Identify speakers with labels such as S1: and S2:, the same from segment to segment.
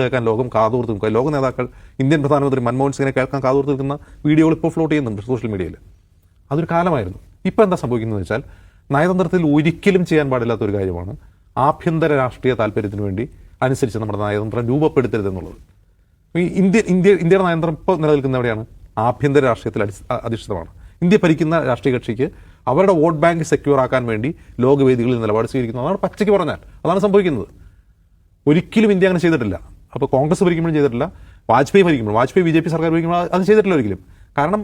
S1: കേൾക്കാൻ ലോകം കാതോർത്ത് നിൽക്കുക. ലോക നേതാക്കൾ ഇന്ത്യൻ പ്രധാനമന്ത്രി മൻമോഹൻ സിംഗിനെ കേൾക്കാൻ കാതോർത്ത് നിൽക്കുന്ന വീഡിയോകൾ ഇപ്പോൾ ഫ്ലോട്ട് ചെയ്യുന്നുണ്ട് സോഷ്യൽ മീഡിയയിൽ. അതൊരു കാലമായിരുന്നു. ഇപ്പോൾ എന്താ സംഭവിക്കുന്നത് വെച്ചാൽ, നയതന്ത്രത്തിൽ ഒരിക്കലും ചെയ്യാൻ പാടില്ലാത്ത ഒരു കാര്യമാണ് ആഭ്യന്തര രാഷ്ട്രീയ താല്പര്യത്തിന് വേണ്ടി അനുസരിച്ച് നമ്മുടെ നയതന്ത്രം രൂപപ്പെടുത്തരുതെന്നുള്ളത്. ഈ ഇന്ത്യയുടെ നയതന്ത്രം ഇപ്പോൾ നിലനിൽക്കുന്ന എവിടെയാണ്? ആഭ്യന്തര രാഷ്ട്രീയത്തിൽ അധിഷ്ഠിതമാണ്. ഇന്ത്യ ഭരിക്കുന്ന രാഷ്ട്രീയ കക്ഷിക്ക് അവരുടെ വോട്ട് ബാങ്ക് സെക്യൂർ ആക്കാൻ വേണ്ടി ലോകവേദികളിൽ നിലപാട് സ്വീകരിക്കുന്നത്. അതാണ് പച്ചയ്ക്ക് പറഞ്ഞാൽ അതാണ് സംഭവിക്കുന്നത്. ഒരിക്കലും ഇന്ത്യ അങ്ങനെ ചെയ്തിട്ടില്ല. അപ്പോൾ കോൺഗ്രസ് ഭരിക്കുമ്പോഴും ചെയ്തിട്ടില്ല, വാജ്പേയി BJP സർക്കാർ ഭരിക്കുമ്പോൾ അത് ചെയ്തിട്ടില്ല ഒരിക്കലും. കാരണം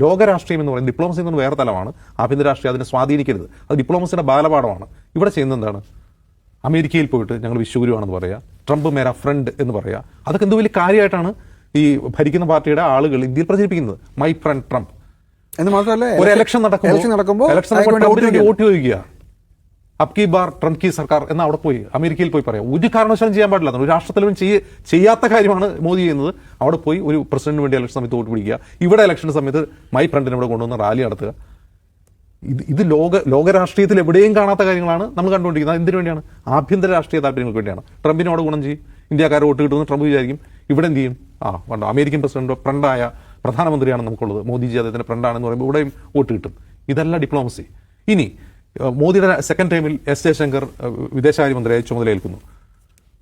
S1: ലോകരാഷ്ട്രീയം എന്ന് പറയുന്നത് ഡിപ്ലോമസി എന്ന് വേറെ തലമാണ്. ആഭ്യന്തര രാഷ്ട്രീയം അതിനെ സ്വാധീനിക്കരുത്. അത് ഡിപ്ലോമസിയുടെ ബാലപാഠമാണ്. ഇവിടെ ചെയ്യുന്നത് എന്താണ്? അമേരിക്കയിൽ പോയിട്ട് ഞങ്ങൾ വിശ്വഗുരുവാണെന്ന് പറയുക, ട്രംപ് മേരാ ഫ്രണ്ട് എന്ന് പറയുക. അതൊക്കെ എന്ത് വലിയ കാര്യമായിട്ടാണ് ഈ ഭരിക്കുന്ന പാർട്ടിയുടെ ആളുകൾ ഇന്ത്യയിൽ പ്രചരിപ്പിക്കുന്നത്. മൈ ഫ്രണ്ട് ട്രംപ്
S2: എന്ന് മാത്രമല്ല,
S1: ഒരു ഇലക്ഷൻ നടക്കുമ്പോൾ വോട്ട് ചോദിക്കുക, അബ്കി ബാർ ട്രംപ് കി സർക്കാർ എന്ന് അവിടെ പോയി അമേരിക്കയിൽ പോയി പറയാം. ഒരു കാരണവശാലും ചെയ്യാൻ പാടില്ല. ഒരു രാഷ്ട്രത്തിലും ചെയ്യാത്ത കാര്യമാണ് മോദി ചെയ്യുന്നത്. അവിടെ പോയി ഒരു പ്രസിഡന്റിന് വേണ്ടി ഇലക്ഷൻ സമയത്ത് വോട്ട് പിടിക്കുക. ഇവിടെ ഇലക്ഷന്റെ സമയത്ത് മൈ ഫ്രണ്ടിനെ ഇവിടെ കൊണ്ടുവന്ന് റാലി നടത്തുക. ഇത് ലോകരാഷ്ട്രീയത്തിൽ എവിടെയും കാണാത്ത കാര്യങ്ങളാണ് നമ്മൾ കണ്ടുകൊണ്ടിരിക്കുന്നത്. എന്തിനു വേണ്ടിയാണ്? ആഭ്യന്തര രാഷ്ട്രീയ താല്പര്യങ്ങൾക്ക് വേണ്ടിയാണ്. ട്രംപിനോട് ഗുണം ചെയ്യും, ഇന്ത്യക്കാർ വോട്ട് കിട്ടുമെന്ന് ട്രംപ് വിചാരിക്കും. ഇവിടെ എന്ത് ചെയ്യും? കണ്ടോ, അമേരിക്കൻ പ്രസിഡന്റ് ഫ്രണ്ടായ പ്രധാനമന്ത്രിയാണ് നമുക്കുള്ളത്, മോദിജി അദ്ദേഹത്തിന്റെ ഫ്രണ്ടാണെന്ന് പറയുമ്പോൾ ഇവിടെയും വോട്ട് കിട്ടും. ഇതല്ല ഡിപ്ലോമസി. ഇനി മോദിയുടെ സെക്കൻഡ് ടൈമിൽ എസ് ജയശങ്കർ വിദേശകാര്യമന്ത്രിയായി ചുമതലയേൽക്കുന്നു.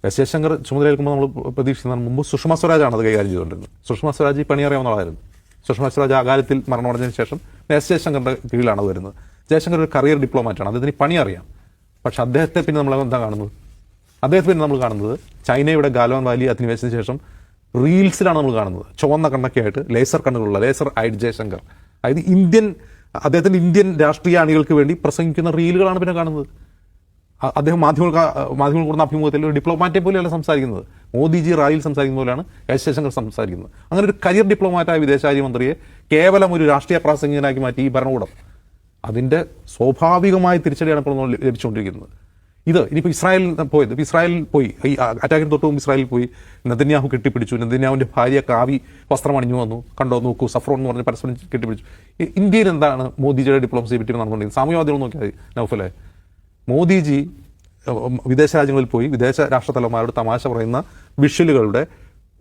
S1: എസ് ജയശങ്കർ ചുമതലയേൽക്കുമ്പോൾ നമ്മൾ പ്രതീക്ഷിക്കുന്നതിന് മുമ്പ് സുഷമ സ്വരാജാണ് അത് കൈകാര്യം ചെയ്തുകൊണ്ടിരുന്നത്. സുഷമ സ്വരാജ് പണിയറിയാവുന്ന ആളായിരുന്നു. സുഷമ സ്വരാജ് അകാലത്തിൽ മരണമടഞ്ഞതിന് ശേഷം എസ് ജയശങ്കറിന്റെ കീഴിലാണ് അത് വരുന്നത്. ജയശങ്കർ ഒരു കരിയർ ഡിപ്ലോമാറ്റാണ്, അദ്ദേഹത്തിന് പണി അറിയാം. പക്ഷെ അദ്ദേഹത്തെ പിന്നെ നമ്മൾ എന്താ കാണുന്നത്? നമ്മൾ കാണുന്നത് ചൈനയുടെ ഗാൽവാൻ വാലി അധിനിവേശത്തിന് ശേഷം റീൽസിലാണ് നമ്മൾ കാണുന്നത്. ചുവന്ന കണ്ണൊക്കെ ആയിട്ട് ലേസർ കണ്ണുകളുള്ള ലേസർ ഐഡ് ജയശങ്കർ. അതായത് അദ്ദേഹത്തിന്റെ ഇന്ത്യൻ രാഷ്ട്രീയ അണികൾക്ക് വേണ്ടി പ്രസംഗിക്കുന്ന റീലുകളാണ് പിന്നെ കാണുന്നത്. അദ്ദേഹം മാധ്യമങ്ങൾ കൊടുക്കുന്ന അഭിമുഖത്തിൽ ഒരു ഡിപ്ലോമാറ്റെ പോലെയല്ല സംസാരിക്കുന്നത്. മോദിജി റാലിയിൽ സംസാരിക്കുന്ന പോലെയാണ് എസ് ജയശങ്കർ സംസാരിക്കുന്നത്. അങ്ങനെ ഒരു കരിയർ ഡിപ്ലോമാറ്റായ വിദേശകാര്യമന്ത്രിയെ കേവലം ഒരു രാഷ്ട്രീയ പ്രാസംഗികനാക്കി മാറ്റി ഈ ഭരണകൂടം. അതിന്റെ സ്വാഭാവികമായ തിരിച്ചടിയാണ് ഇപ്പോൾ ലഭിച്ചുകൊണ്ടിരിക്കുന്നത്. ഇനിയിപ്പോൾ ഇസ്രായേലിൽ പോയി ഈ അറ്റാക്കിന് തൊട്ട് മുമ്പ് ഇസ്രായേലിൽ പോയി നെതന്യാഹു കെട്ടിപ്പിടിച്ചു. നെതന്യാഹുവിന്റെ ഭാര്യ കാവി വസ്ത്രം അണിഞ്ഞു വന്നു. കണ്ടോ, നോക്കൂ, സഫ്രോൺ എന്ന് പറഞ്ഞ് പരസ്പരം കെട്ടിപ്പിടിച്ചു. ഇന്ത്യയിൽ എന്താണ് മോദിജിയുടെ ഡിപ്ലോമസിയെ പറ്റി നടന്നുകൊണ്ടിരിക്കുന്നത്? സാമൂഹ്യ മാധ്യമങ്ങൾ നോക്കിയാൽ നൗഫലെ, മോദിജി വിദേശ രാജ്യങ്ങളിൽ പോയി വിദേശ രാഷ്ട്രത്തലവന്മാരോട് തമാശ പറയുന്ന വിഷ്വലുകളുടെ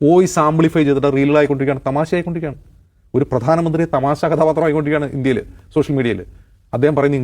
S1: വോയിസ് ആംപ്ലിഫൈ ചെയ്തിട്ട് റീലുകളായിക്കൊണ്ടിരിക്കുകയാണ്, തമാശയായിക്കൊണ്ടിരിക്കുകയാണ്. ഒരു പ്രധാനമന്ത്രി തമാശ കഥാപാത്രമായിക്കൊണ്ടിരിക്കുകയാണ് ഇന്ത്യയിൽ സോഷ്യൽ മീഡിയയിൽ. അദ്ദേഹം പറയുന്ന